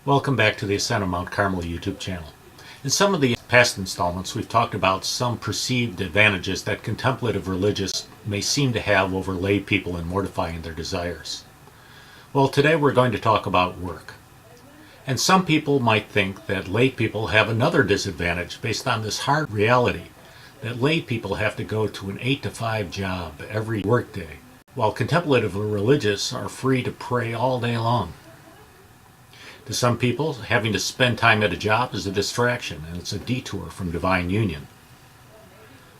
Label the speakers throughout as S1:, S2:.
S1: Welcome back to the Ascent of Mount Carmel YouTube channel. In some of the past installments, we've talked about some perceived advantages that contemplative religious may seem to have over lay people in mortifying their desires. Well, today we're going to talk about work. And some people might think that lay people have another disadvantage based on this hard reality that lay people have to go to an 8 to 5 job every workday, while contemplative religious are free to pray all day long. To some people, having to spend time at a job is a distraction, and it's a detour from divine union.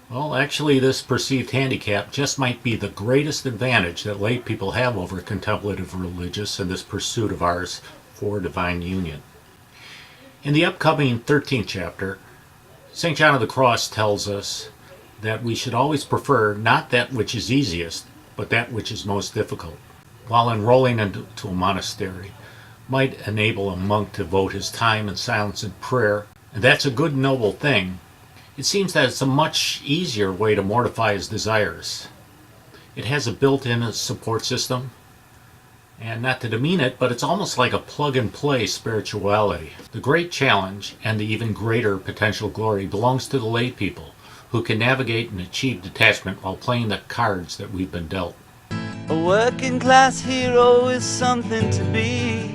S1: Well, actually, this perceived handicap just might be the greatest advantage that lay people have over contemplative religious in this pursuit of ours for divine union. In the upcoming 13th chapter, St. John of the Cross tells us that we should always prefer not that which is easiest, but that which is most difficult. While enrolling into a monastery might enable a monk to devote his time in silence and prayer, and that's a good noble thing, it seems that it's a much easier way to mortify his desires. It has a built-in support system, and not to demean it, but it's almost like a plug-and-play spirituality. The great challenge and the even greater potential glory belongs to the lay people, who can navigate and achieve detachment while playing the cards that we've been dealt.
S2: A working class hero is something to be.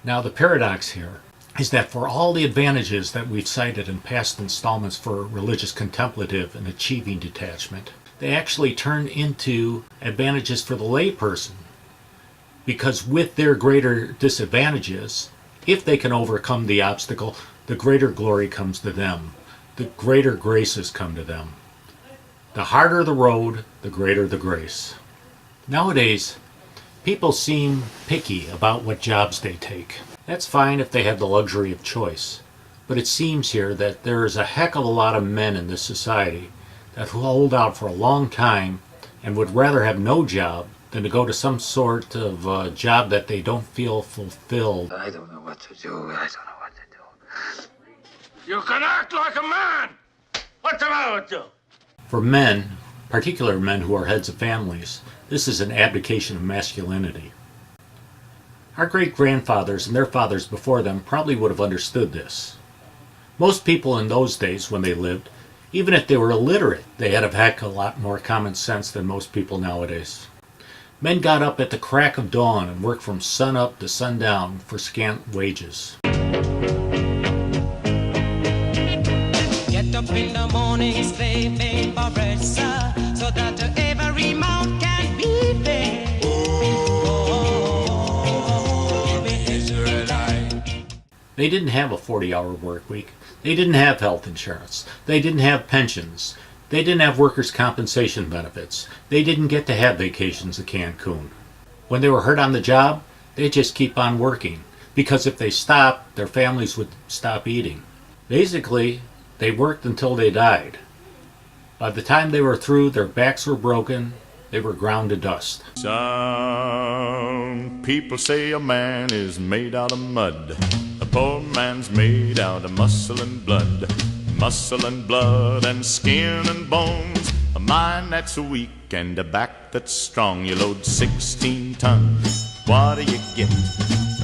S1: Now the paradox here is that for all the advantages that we've cited in past installments for religious contemplative and achieving detachment, they actually turn into advantages for the lay person, because with their greater disadvantages, if they can overcome the obstacle, the greater glory comes to them, the greater graces come to them. The harder the road, the greater the grace. Nowadays, people seem picky about what jobs they take. That's fine if they have the luxury of choice, but it seems here that there is a heck of a lot of men in this society that hold out for a long time and would rather have no job than to go to some sort of job that they don't feel fulfilled.
S3: I don't know what to do. I don't know what to do.
S4: You can act like a man! What's the matter with you?
S1: For men, particular men who are heads of families, this is an abdication of masculinity. Our great-grandfathers and their fathers before them probably would have understood this. Most people in those days when they lived, even if they were illiterate, they had a heck of a lot more common sense than most people nowadays. Men got up at the crack of dawn and worked from sun up to sundown for scant wages.
S5: Get up in the morning, slaving for bread, sir, so that every mouth can be fed.
S1: They didn't have a 40-hour work week. They didn't have health insurance. They didn't have pensions. They didn't have workers' compensation benefits. They didn't get to have vacations to Cancun. When they were hurt on the job, they'd just keep on working, because if they stopped, their families would stop eating. Basically, they worked until they died. By the time they were through, their backs were broken, they were ground to dust.
S6: Some people say a man is made out of mud. A poor man's made out of muscle and blood. Muscle and blood and skin and bones. A mind that's weak and a back that's strong. You load 16 tons, what do you get?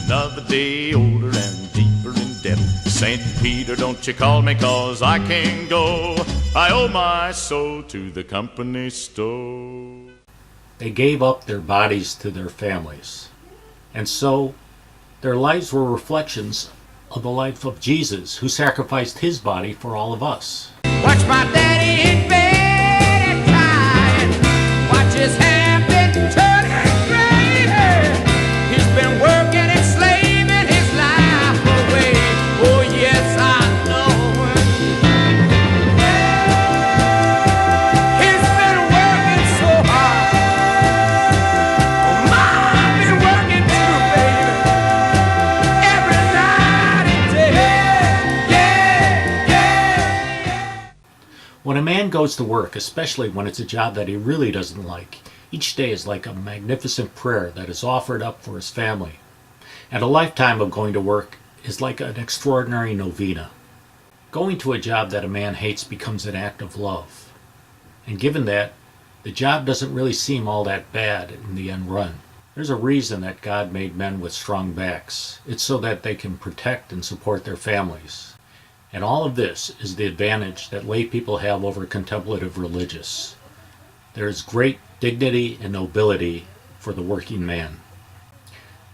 S6: Another day older and deeper in debt. St. Peter, don't you call me, 'cause I can't go. I owe my soul to the company store.
S1: They gave up their bodies to their families. And so, their lives were reflections of the life of Jesus, who sacrificed his body for all of us.
S5: Watch my daddy in bed and crying. Watch his hand been turning gray. He's been working and slaving his life away. Oh yes, I know. He's been working so hard. I've been working too, baby. Every night and day. Yeah.
S1: When a man goes to work, especially when it's a job that he really doesn't like, each day is like a magnificent prayer that is offered up for his family. And a lifetime of going to work is like an extraordinary novena. Going to a job that a man hates becomes an act of love. And given that, the job doesn't really seem all that bad in the end run. There's a reason that God made men with strong backs. It's so that they can protect and support their families. And all of this is the advantage that lay people have over contemplative religious. There is great dignity and nobility for the working man.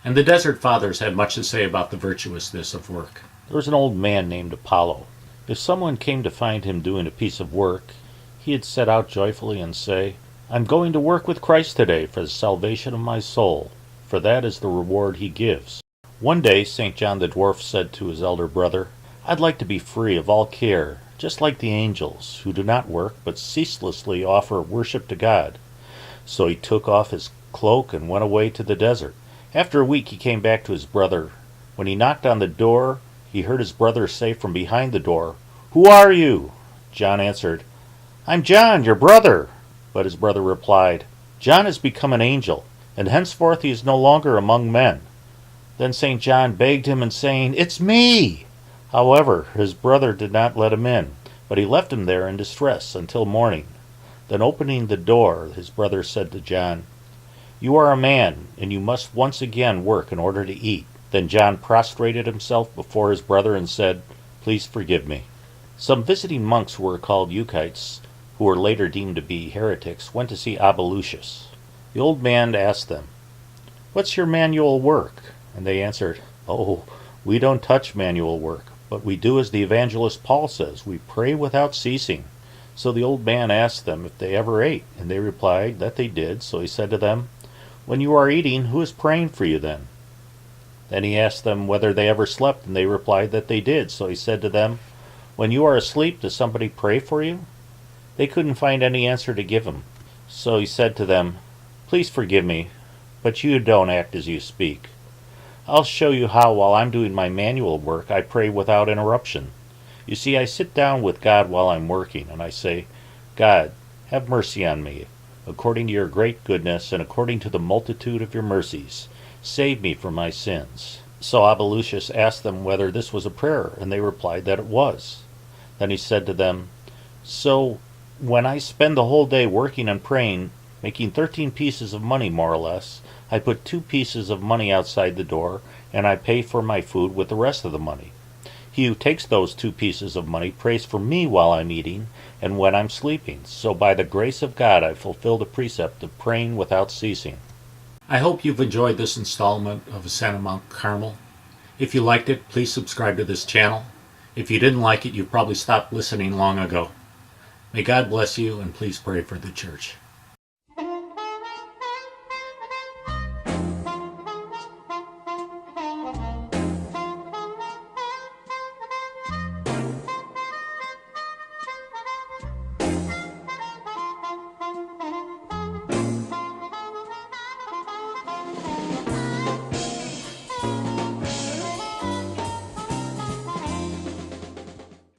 S1: And the Desert Fathers had much to say about the virtuousness of work.
S7: There was an old man named Apollo. If someone came to find him doing a piece of work, he'd set out joyfully and say, "I'm going to work with Christ today for the salvation of my soul, for that is the reward he gives." One day St. John the Dwarf said to his elder brother, "I'd like to be free of all care, just like the angels, who do not work, but ceaselessly offer worship to God." So he took off his cloak and went away to the desert. After a week he came back to his brother. When he knocked on the door, he heard his brother say from behind the door, "Who are you?" John answered, "I'm John, your brother." But his brother replied, "John has become an angel, and henceforth he is no longer among men." Then St. John begged him and saying, "It's me." However, his brother did not let him in, but he left him there in distress until morning. Then opening the door, his brother said to John, "You are a man, and you must once again work in order to eat." Then John prostrated himself before his brother and said, "Please forgive me." Some visiting monks who were called Euchites, who were later deemed to be heretics, went to see Abolucius. The old man asked them, "What's your manual work?" And they answered, "Oh, we don't touch manual work, but we do as the evangelist Paul says, we pray without ceasing." So the old man asked them if they ever ate, and they replied that they did. So he said to them, "When you are eating, who is praying for you then?" Then he asked them whether they ever slept, and they replied that they did. So he said to them, "When you are asleep, does somebody pray for you?" They couldn't find any answer to give him. So he said to them, "Please forgive me, but you don't act as you speak. I'll show you how while I'm doing my manual work I pray without interruption. You see, I sit down with God while I'm working, and I say, 'God, have mercy on me, according to your great goodness and according to the multitude of your mercies. Save me from my sins.'" So Abolucius asked them whether this was a prayer, and they replied that it was. Then he said to them, "So when I spend the whole day working and praying, making 13 pieces of money more or less, I put 2 pieces of money outside the door, and I pay for my food with the rest of the money. He who takes those 2 pieces of money prays for me while I'm eating and when I'm sleeping. So by the grace of God I fulfill the precept of praying without ceasing."
S1: I hope you've enjoyed this installment of Ascent on Mount Carmel. If you liked it, please subscribe to this channel. If you didn't like it, you probably stopped listening long ago. May God bless you, and please pray for the church.